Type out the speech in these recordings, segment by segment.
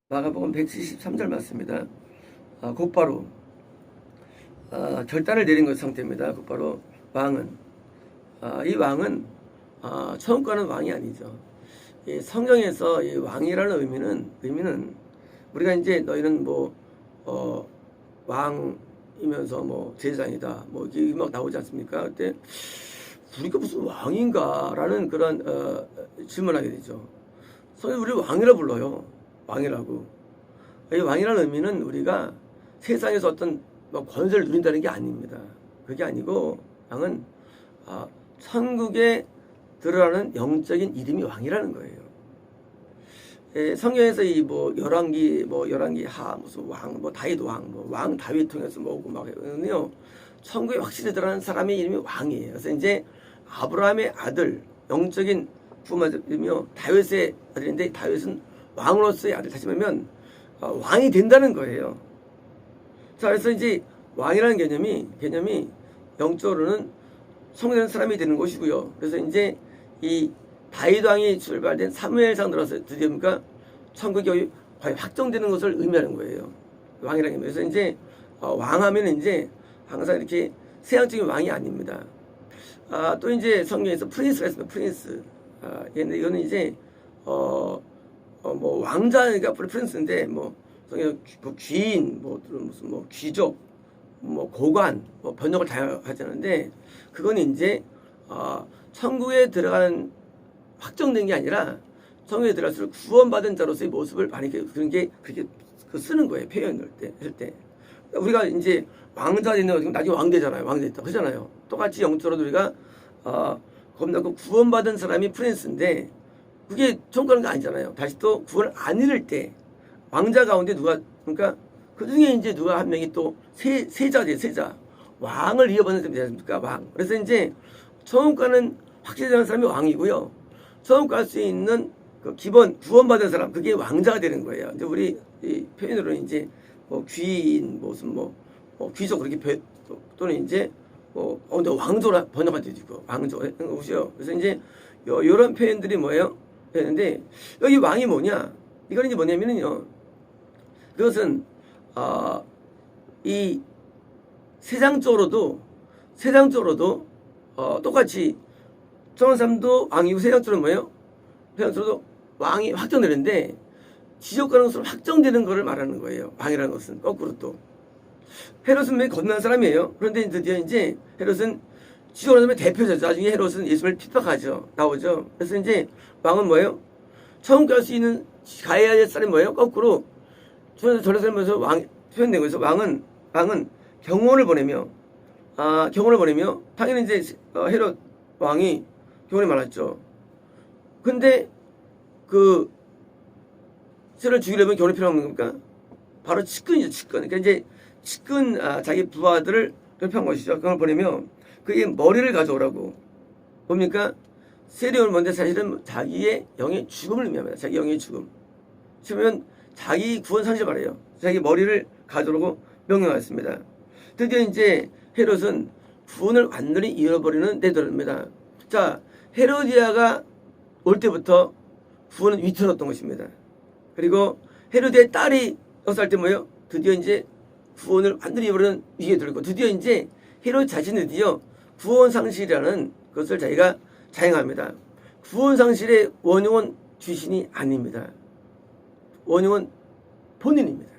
마가복음 173절 맞습니다. 곧바로 결단을 내린 것 상태입니다. 곧바로 왕은 이 왕은 처음 거는 왕이 아니죠. 이 성경에서 이 왕이라는 의미는 우리가 이제 너희는 왕이면서 제사장이다 이게 막 나오지 않습니까? 그때 우리가 무슨 왕인가라는 그런 질문하게 되죠. 성경 우리를 왕이라 불러요. 왕이라고. 이 왕이라는 의미는 우리가 세상에서 어떤 권세를 누린다는 게 아닙니다. 그게 아니고 왕은 천국에 들어가는 영적인 이름이 왕이라는 거예요. 성경에서 이 열왕기 하 무슨 왕 다윗 왕 다윗 통해서 막 하거든요. 천국에 확실히 들어가는 사람의 이름이 왕이에요. 그래서 이제 아브라함의 아들 영적인 부모이며 다윗의 아들인데 다윗은 왕으로서의 아들 다시 말하면 왕이 된다는 거예요. 자, 그래서 이제 왕이라는 개념이 영적으로는 성공된 사람이 되는 것이고요. 그래서 이제 이 다윗 왕이 출발된 사무엘상 들어서 드디어 천국이 거의 확정되는 것을 의미하는 거예요. 왕이라는 게. 그래서 이제 왕하면 이제 항상 이렇게 세상적인 왕이 아닙니다. 또 이제 성경에서 프린스가 있습니다. 프린스. 근데 이거는 이제 왕자니까 프린스인데 성경 귀인 무슨 귀족 고관 번역을 다양하게 하는데 그건 이제 천국에 들어가는 확정된 게 아니라 천국에 들어갈수록 구원받은 자로서의 모습을 많이 그런 게 그렇게 쓰는 거예요. 표현을 할 때 우리가 이제 왕자 되는 나중에 왕 되잖아요. 왕 됐다 그러잖아요. 똑같이 영적으로 우리가 겁나고 구원받은 사람이 프린스인데 그게 천국 가는 게 아니잖아요. 다시 또 구원을 안 이룰 때 왕자 가운데 그러니까 그 중에 이제 누가 한 명이 또 세자죠. 세자. 왕을 이어받는 사람이 되지 않습니까? 왕. 그래서 이제 천국 가는 확실히 되는 사람이 왕이고요. 천국 갈 수 있는 그 기본 구원받은 사람 그게 왕자가 되는 거예요. 이제 우리 이 표현으로는 이제 귀인 무슨 귀족 그렇게 또는 이제 근데 왕조라 번역할 때 있고 왕조 오시요. 그래서 이제 요런 표현들이 뭐예요? 했는데 여기 왕이 뭐냐? 이건 이제 뭐냐면요. 그것은 이 세상적으로도 똑같이 천사삼도 왕이고 세상적으로 뭐예요? 세상적으로도 왕이 확정되는데 지적 가능성으로 확정되는 것을 말하는 거예요. 왕이라는 것은 거꾸로 또 헤롯은 왜 거듭난 사람이에요. 그런데 드디어 이제 헤롯은 지적 가능성의 대표자죠. 나중에 헤롯은 예수를 핍박하죠. 나오죠. 그래서 이제 왕은 뭐예요? 천국 갈 수 있는 가야 할 사람이 뭐예요? 거꾸로 저런 살면서 왕 표현된 거에서 왕은 경호원을 보내며 당연히 이제 헤롯 왕이 경호원이 많았죠. 근데 그 세를 죽이려면 경호원이 필요한 겁니까? 바로 측근이죠. 측근. 그러니까 이제 측근 자기 부하들을 괴롭힌 것이죠. 그걸 보내며 그의 머리를 가져오라고. 뭡니까? 세리온 뭔데 사실은 자기의 영의 죽음을 의미합니다. 자기 영의 죽음. 그러면 자기 구원 상실을 말해요. 자기 머리를 가져오라고 명령하였습니다. 드디어 이제 헤롯은 구원을 완전히 잃어버리는 데들입니다. 자, 헤로디아가 올 때부터 구원은 위태로웠던 것입니다. 그리고 헤로디아의 딸이 6살 때 뭐예요? 드디어 이제 구원을 완전히 잃어버리는 위기에 들고 드디어 이제 헤롯 자신이 드디어 구원 상실이라는 것을 자기가 자행합니다. 구원 상실의 원흉은 귀신이 아닙니다. 원흉은 본인입니다.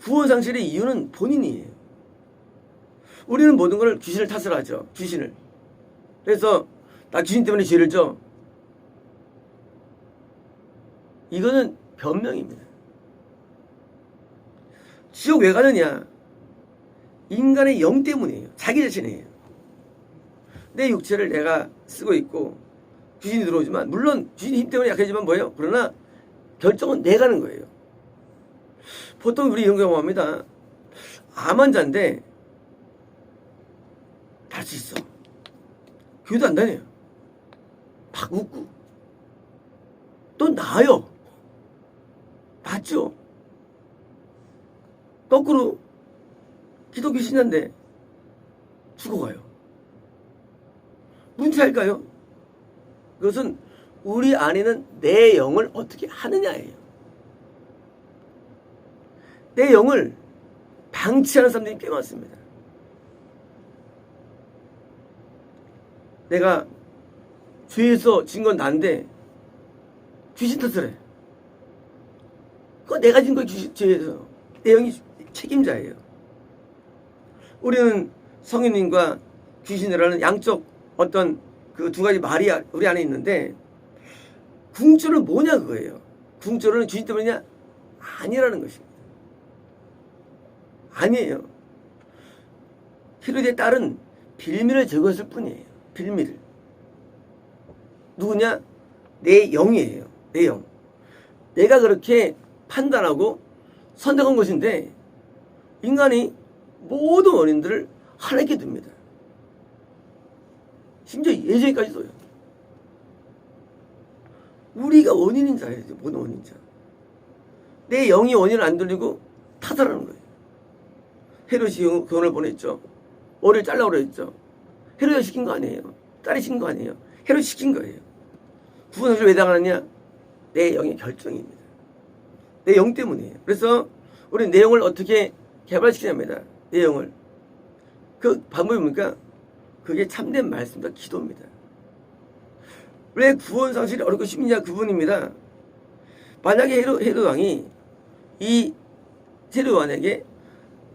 구원 상실의 이유는 본인이에요. 우리는 모든 걸 귀신을 탓을 하죠. 귀신을. 그래서 나 귀신 때문에 죄를 져. 이거는 변명입니다. 지옥 왜 가느냐? 인간의 영 때문이에요. 자기 자신이에요. 내 육체를 내가 쓰고 있고 귀신이 들어오지만 물론 귀신 힘 때문에 약해지만 뭐예요? 그러나 결정은 내가 하는 거예요. 보통 우리 이런 경험합니다. 암 환자인데 날 수 있어. 교회도 안 다녀요. 막 웃고 또 나아요. 맞죠? 거꾸로 기독교 신자인데 죽어가요. 무슨 차일까요? 그것은 우리 안에는 내 영을 어떻게 하느냐예요. 내 영을 방치하는 사람들이 꽤 많습니다. 내가 죄에서 진 건 난데 귀신 탓을 해. 그거 내가 진 거야, 죄에서. 내 영이 책임자예요. 우리는 성인님과 귀신이라는 양쪽 어떤 그 두 가지 말이 우리 안에 있는데, 궁조는 뭐냐 그거예요. 궁조는 귀신 때문이냐? 아니라는 것입니다. 아니에요. 헤로디의 딸은 빌미를 제거했을 뿐이에요. 빌미를. 누구냐? 내 영이에요. 내 영. 내가 그렇게 판단하고 선택한 것인데, 인간이 모든 원인들을 하나님께 둡니다. 심지어 예정까지도요. 우리가 원인인 줄 알아야죠. 모든 원인인 줄. 내 영이 원인을 안 돌리고 타살하는 거예요. 헤롯이 교훈을 보냈죠. 머리를 잘라고 그랬죠. 헤롯이 시킨 거 아니에요. 딸이 시킨 거 아니에요. 헤롯이 시킨 거예요. 구원을 왜 당하느냐? 내 영의 결정입니다. 내 영 때문이에요. 그래서 우리 내 영을 어떻게 개발시키냐입니다. 내 영을. 그 방법이 뭡니까? 그게 참된 말씀과 기도입니다. 왜 구원 상실이 어렵고 쉽냐? 그분입니다. 만약에 헤롯 왕이 이 헤롯 왕에게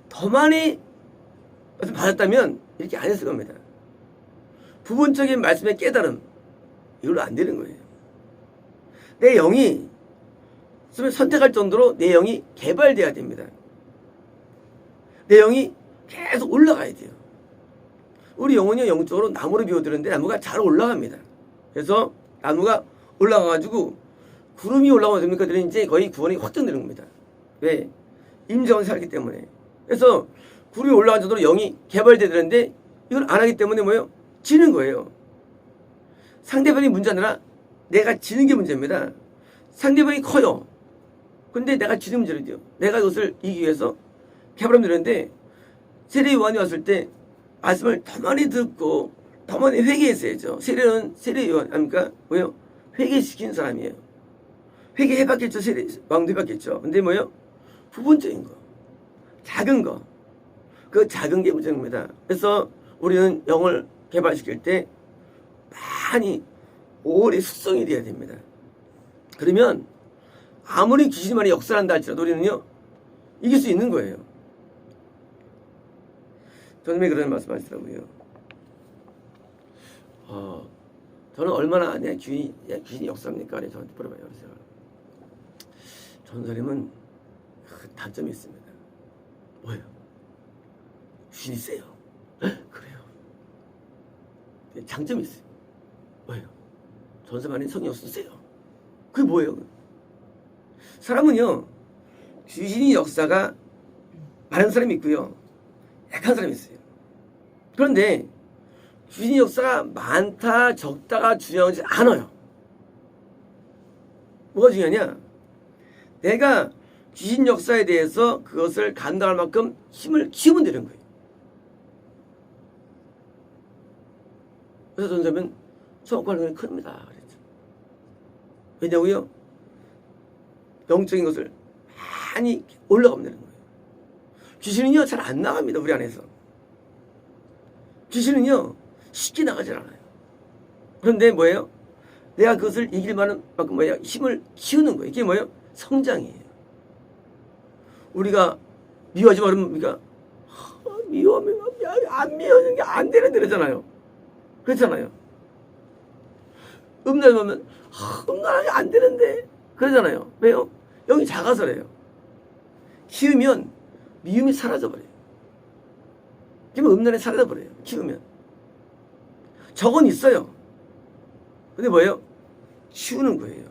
더 많이 받았다면 이렇게 안 했을 겁니다. 부분적인 말씀의 깨달음, 이걸로 안 되는 거예요. 내 영이 선택할 정도로 내 영이 개발돼야 됩니다. 내 영이 계속 올라가야 돼요. 우리 영혼이 영적으로 나무를 비워드는데 나무가 잘 올라갑니다. 그래서 나무가 올라가가지고 구름이 올라가면 됩니까? 이제 거의 구원이 확정되는 겁니다. 왜? 임재원 살기 때문에. 그래서 구름이 올라간 정도로 영이 개발돼야 되는데 이걸 안 하기 때문에 뭐예요? 지는 거예요. 상대방이 문제 아니라 내가 지는 게 문제입니다. 상대방이 커요. 근데 내가 지는 문제를 돼요. 내가 이것을 이기기 위해서 개발하면 되는데, 세례 요한이 왔을 때 말씀을 더 많이 듣고 더 많이 회개했어야죠. 세례는 세례 요한 아닙니까? 뭐예요? 회개시킨 사람이에요. 회개해봤겠죠. 세례 왕도 해봤겠죠. 근데 뭐예요? 부분적인 거, 작은 거, 그 작은 게 문제입니다. 그래서 우리는 영을 개발시킬 때 많이 오래 숙성이 돼야 됩니다. 그러면 아무리 귀신이 많이 역사한다 할지라도 우리는요 이길 수 있는 거예요. 저놈이 그런 말씀 하시더라고요. 저는 얼마나 귀신이 역사합니까? 저한테 물어봐요. 그래서 전설님은 단점이 있습니다. 뭐예요? 귀신이 세요. 그래요. 장점이 있어요. 뭐예요? 전설만인 성이 없으세요. 그게 뭐예요? 사람은요 귀신이 역사가 많은 사람이 있고요, 약한 사람이 있어요. 그런데 귀신이 역사가 많다 적다가 중요하지 않아요. 뭐가 중요하냐? 내가 귀신 역사에 대해서 그것을 감당할 만큼 힘을 키우면 되는 거예요. 그래서 전설은 성과는 큽니다. 그랬죠. 왜냐고요? 영적인 것을 많이 올라가면 되는 거예요. 귀신은요 잘 안 나갑니다. 우리 안에서. 귀신은요 쉽게 나가질 않아요. 그런데 뭐예요? 내가 그것을 이길 만한 만큼 뭐예요? 힘을 키우는 거예요. 이게 뭐예요? 성장이에요. 우리가 미워하지 말으면 뭡니까? 미워하면 안 미워하는 게 안 되는데 그러잖아요. 그렇잖아요. 음란하면 음란하는 게 안 되는데 그러잖아요. 왜요? 영이 작아서 그래요. 키우면 미움이 사라져버려요. 그러면 음란이 사라져버려요. 키우면. 적은 있어요. 근데 뭐예요? 키우는 거예요.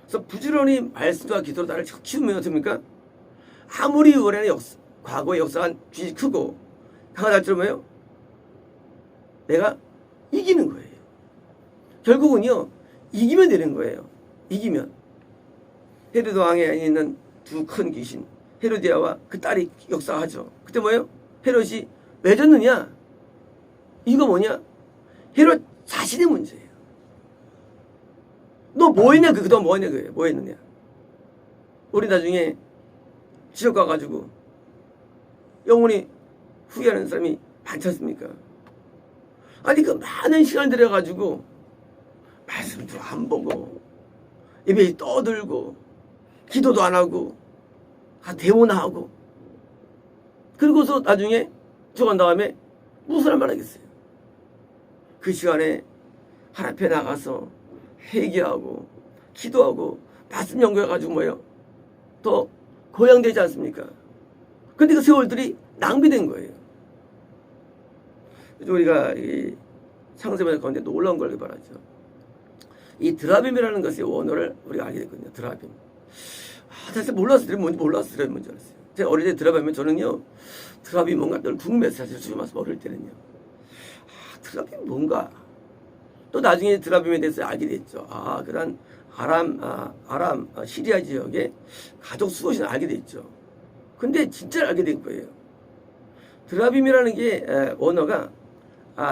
그래서 부지런히 말씀과 기도로 나를 키우면 어떻습니까? 아무리 우리 과거의 역사가 귀신이 크고 강하다 할지라도 뭐예요? 내가 이기는 거예요. 결국은요 이기면 되는 거예요. 이기면. 헤로드 왕에 있는 두 큰 귀신 헤로디아와 그 딸이 역사하죠. 그때 뭐예요? 헤롯이 왜 졌느냐? 이거 뭐냐? 헤롯 자신의 문제예요. 너 뭐 했냐? 그동안 뭐 했냐? 그거예요. 뭐 했느냐? 우리 나중에 지옥 가가지고 영원히 후회하는 사람이 많지 않습니까? 아니, 그 많은 시간을 들여가지고 말씀도 안 보고 입에 떠들고 기도도 안 하고 대모나 하고 그리고서 나중에 죽은 다음에 무슨 말 하겠어요? 그 시간에 하나님 앞에 나가서 회개하고 기도하고 말씀 연구해가지고 뭐예요? 더 고양되지 않습니까? 근데 그 세월들이 낭비된 거예요. 우리가 이 상세번 가운데 놀라운 걸 말하죠. 이 드라빔이라는 것의 원어를 우리가 알게 됐거든요. 드라빔. 사실 몰랐어요. 뭔지 몰랐어요. 드라빔 뭔지 알았어요. 제가 어릴 때 드라빔은 저는요, 드라빔 뭔가 늘 궁금했어요. 사실 주님 말씀 어릴 때는요. 드라빔 뭔가? 또 나중에 드라빔에 대해서 알게 됐죠. 그런 아람 시리아 지역의 가족 수호신을 알게 됐죠. 근데 진짜 알게 된 거예요. 드라빔이라는 게 원어가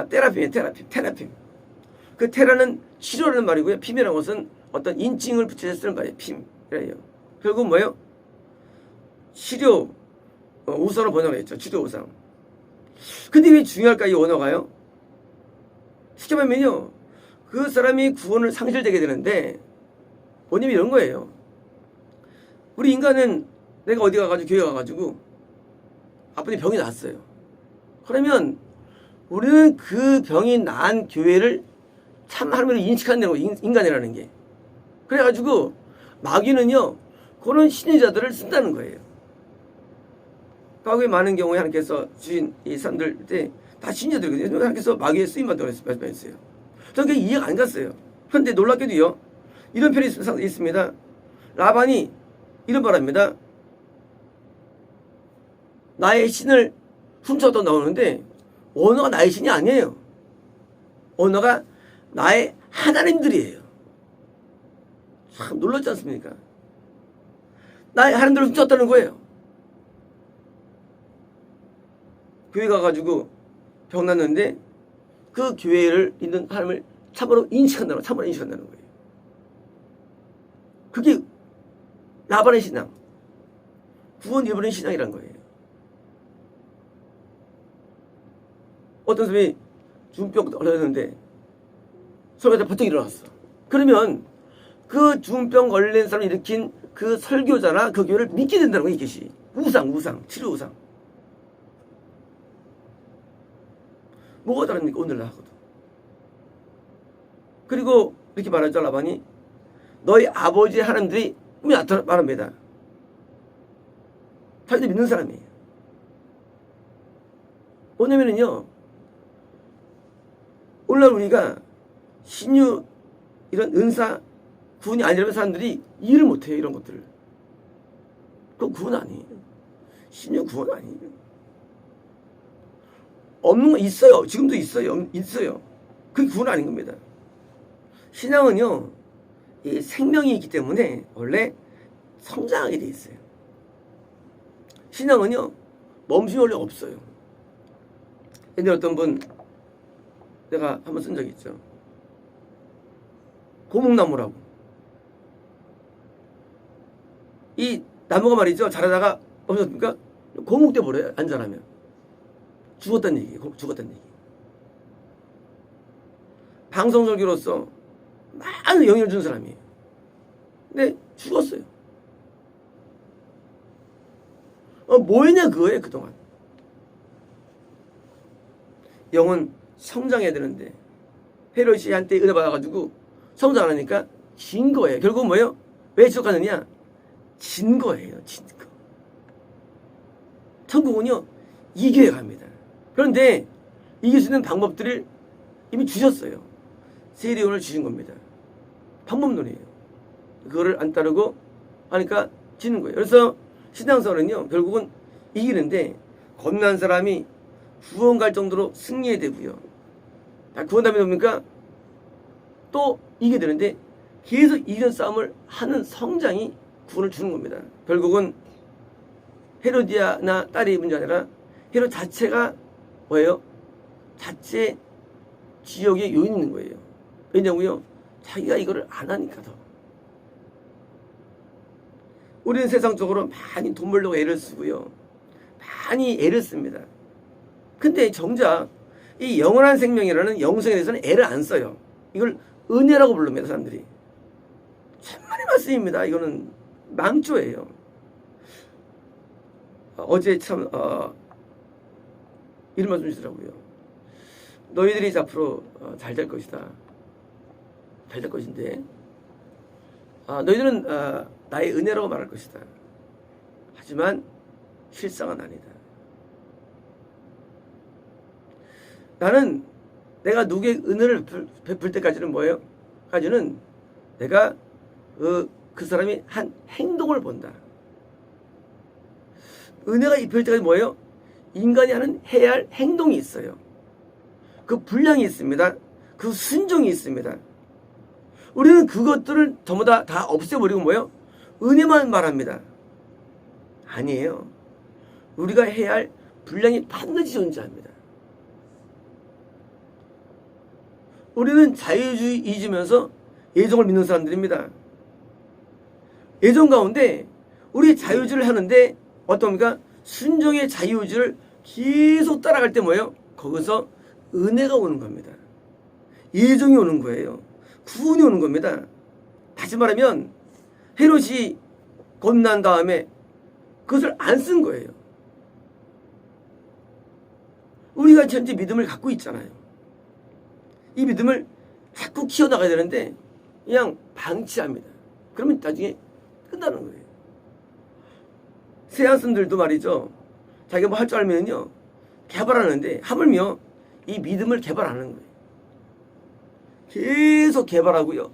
테라핌이에요. 테라핌. 그 테라는 치료라는 말이고요. 핌이라는 것은 어떤 인칭을 붙여서 쓰는 말이에요. 핌이래요. 결국 뭐예요? 치료 우상으로 번역을 했죠. 치료 우상. 근데 왜 중요할까 이 원어가요? 쉽게 말하면요, 그 사람이 구원을 상실되게 되는데 원인이 이런 거예요. 우리 인간은 내가 어디 가가지고 교회 가가지고 아버님 병이 났어요. 그러면 우리는 그 병이 난 교회를 참 하나님으로 인식하는 거 인간이라는 게. 그래가지고 마귀는요 그런 신의자들을 쓴다는 거예요. 과거에 많은 경우에 하나님께서 주신 이 사람들 때 다 신의자들이거든요. 하나님께서 마귀에 쓰임받다고 말씀했어요. 저는 그게 이해가 안 갔어요. 그런데 놀랍게도요 이런 편이 있습니다. 라반이 이런 말합니다. 나의 신을 훔쳤다 나오는데 언어가 나의 신이 아니에요. 언어가 나의 하나님들이에요. 참 놀랍지 않습니까? 나의 하나님들을 훔쳤다는 거예요. 교회 가가지고 병 났는데 그 교회를 있는 하나님을 참으로 인식한다는 거예요. 그게 라반의 신앙, 구원 잃어버린 신앙이란 거예요. 어떤 사람이 중병 걸렸는데 설교자 버뜩 일어났어. 그러면 그 중병 걸린 사람이 일으킨 그 설교자나 그 교회를 믿게 된다는 거예요. 이것이 우상, 치료 우상. 뭐가 다릅니까? 오늘날하고도. 그리고 이렇게 말하죠. 라반이 너희 아버지 하나님들이 꿈에 나타나 말합니다. 자기들 믿는 사람이에요. 왜냐면은요 오늘날 우리가 신유 이런 은사 구원이 아니라는 사람들이 이해를 못해요. 이런 것들을. 그건 구원 아니에요. 신유 구원 아니에요. 없는 거 있어요. 지금도 있어요. 그게 구원 아닌 겁니다. 신앙은요 이 생명이 있기 때문에 원래 성장하게 돼 있어요. 신앙은요 멈춤이 원래 없어요. 옛날에 어떤 분 내가 한번 쓴 적이 있죠. 고목나무라고. 이 나무가 말이죠. 자라다가 없어졌습니까? 고목돼 버려요. 안 자라면. 죽었다는 얘기예요. 죽었다는 얘기. 방송설교로서 많은 영향을 준 사람이에요. 근데 죽었어요. 뭐 했냐 그거예요. 그동안. 영은 성장해야 되는데 헤롯이 한테 은혜 받아가지고 성장 안 하니까 진 거예요. 결국 뭐예요? 왜 지옥 가느냐? 진 거예요. 진 거. 천국은요 이겨야 갑니다. 그런데 이길 수 있는 방법들을 이미 주셨어요. 세례요한을 주신 겁니다. 방법론이에요. 그거를 안 따르고 하니까 지는 거예요. 그래서 신앙생활은요 결국은 이기는데 겁난 사람이 구원 갈 정도로 승리해야 되고요. 구원 다음에 뭡니까? 또 이기게 되는데 계속 이기는 싸움을 하는 성장이 구원을 주는 겁니다. 결국은 헤로디아나 딸이 문제 아니라 헤롯 자체가 뭐예요? 자체 지역에 요인이 있는 거예요. 왜냐고요? 자기가 이거를 안 하니까 더. 우리는 세상적으로 많이 돈 벌려고 애를 쓰고요. 많이 애를 씁니다. 근데 정작 이 영원한 생명이라는 영성에 대해서는 애를 안 써요. 이걸 은혜라고 부릅니다, 사람들이. 천만의 말씀입니다. 이거는 망조예요. 어제 참 이런 말씀 주시더라고요. 너희들이 앞으로 잘 될 것이다. 잘 될 것인데 너희들은 나의 은혜라고 말할 것이다. 하지만 실상은 아니다. 나는 내가 누구의 은혜를 베풀 때까지는 뭐예요? 까지는 내가 그 사람이 한 행동을 본다. 은혜가 입힐 때까지 뭐예요? 인간이 해야 할 행동이 있어요. 그 분량이 있습니다. 그 순종이 있습니다. 우리는 그것들을 전부 다 없애버리고 뭐예요? 은혜만 말합니다. 아니에요. 우리가 해야 할 분량이 반드시 존재합니다. 우리는 자유주의 잊으면서 예정을 믿는 사람들입니다. 예정 가운데 우리 자유주의를 하는데 어떻습니까? 순종의 자유주의를 계속 따라갈 때 뭐예요? 거기서 은혜가 오는 겁니다. 예정이 오는 거예요. 구원이 오는 겁니다. 다시 말하면 헤롯이 겁난 다음에 그것을 안 쓴 거예요. 우리가 현재 믿음을 갖고 있잖아요. 이 믿음을 자꾸 키워나가야 되는데 그냥 방치합니다. 그러면 나중에 끝나는 거예요. 세안선들도 말이죠. 자기가 뭐 할 줄 알면요 개발하는데 하물며 이 믿음을 개발하는 거예요. 계속 개발하고요.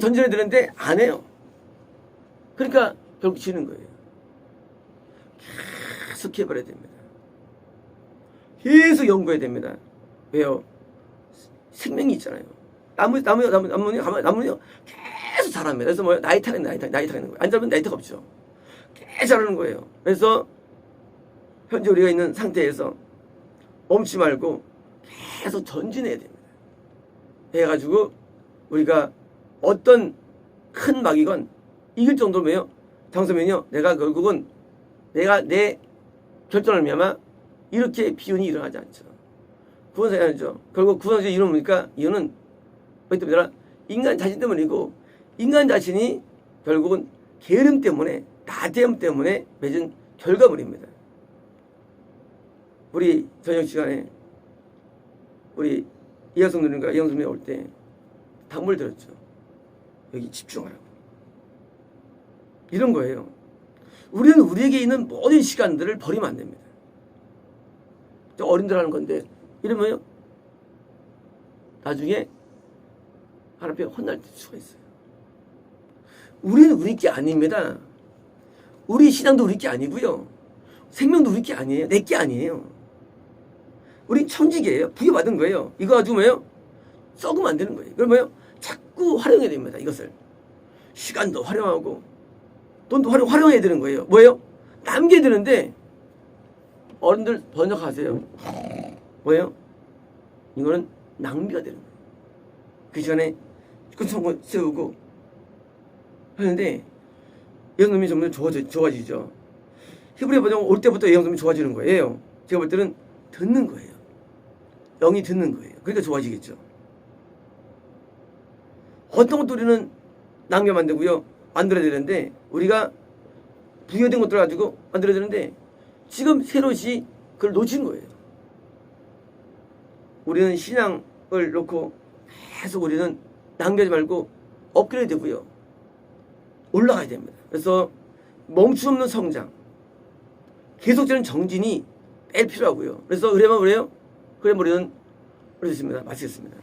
전진해 드는데 안 해요. 그러니까 결국 지는 거예요. 계속 개발해야 됩니다. 계속 연구해야 됩니다. 왜요? 생명이 있잖아요. 나무는요 계속 자랍니다. 그래서 뭐예요? 나이 타는 거예요. 안 자라면 나이타가 없죠. 계속 자라는 거예요. 그래서 현재 우리가 있는 상태에서 멈추지 말고 계속 전진해야 됩니다. 해가지고 우리가 어떤 큰 막이건 이길 정도면요 장소면요 내가 결국은 내가 내 결정을 미야마 이렇게 비운이 일어나지 않죠. 구원사이 아니죠. 결국 구원사이 이루니까 이유는 뭐기 때문에 인간 자신 때문이고 인간 자신이 결국은 게으름 때문에 나대음 때문에 맺은 결과물입니다. 우리 저녁 시간에 우리 이학성들과 이영수님이 올 때 당부를 드렸죠. 여기 집중하라고. 이런 거예요. 우리는 우리에게 있는 모든 시간들을 버리면 안 됩니다. 저 어린들 하는 건데 이러면요 나중에 하나님 앞에 혼날 수가 있어요. 우리는 우리 게 아닙니다. 우리 신앙도 우리 게 아니고요. 생명도 우리 게 아니에요. 내 게 아니에요. 우린 천직이에요. 부여받은 거예요. 이거 가지고 뭐예요? 썩으면 안 되는 거예요. 그럼 뭐예요? 자꾸 활용해야 됩니다. 이것을. 시간도 활용하고 돈도 활용해야 되는 거예요. 뭐예요? 남겨야 되는데 어른들 번역하세요. 뭐예요? 이거는 낭비가 되는 거예요. 그 시간에 끝성고 세우고 하는데 예수님이 점점 좋아지죠. 히브리 번역 올 때부터 예수님이 좋아지는 거예요. 제가 볼 때는 듣는 거예요. 영이 듣는 거예요. 그러니까 좋아지겠죠. 어떤 것도 우리는 낭비하면 안 되고요. 만들어야 되는데 우리가 부여된 것들을 가지고 만들어야 되는데 지금 새롯이 그걸 놓친 거예요. 우리는 신앙을 놓고 계속 우리는 낭비하지 말고 업그레이드 되고요. 올라가야 됩니다. 그래서 멈춤없는 성장, 계속되는 정진이 필요하고요. 그래서 그래야 우리는 그렇습니다. 마치겠습니다.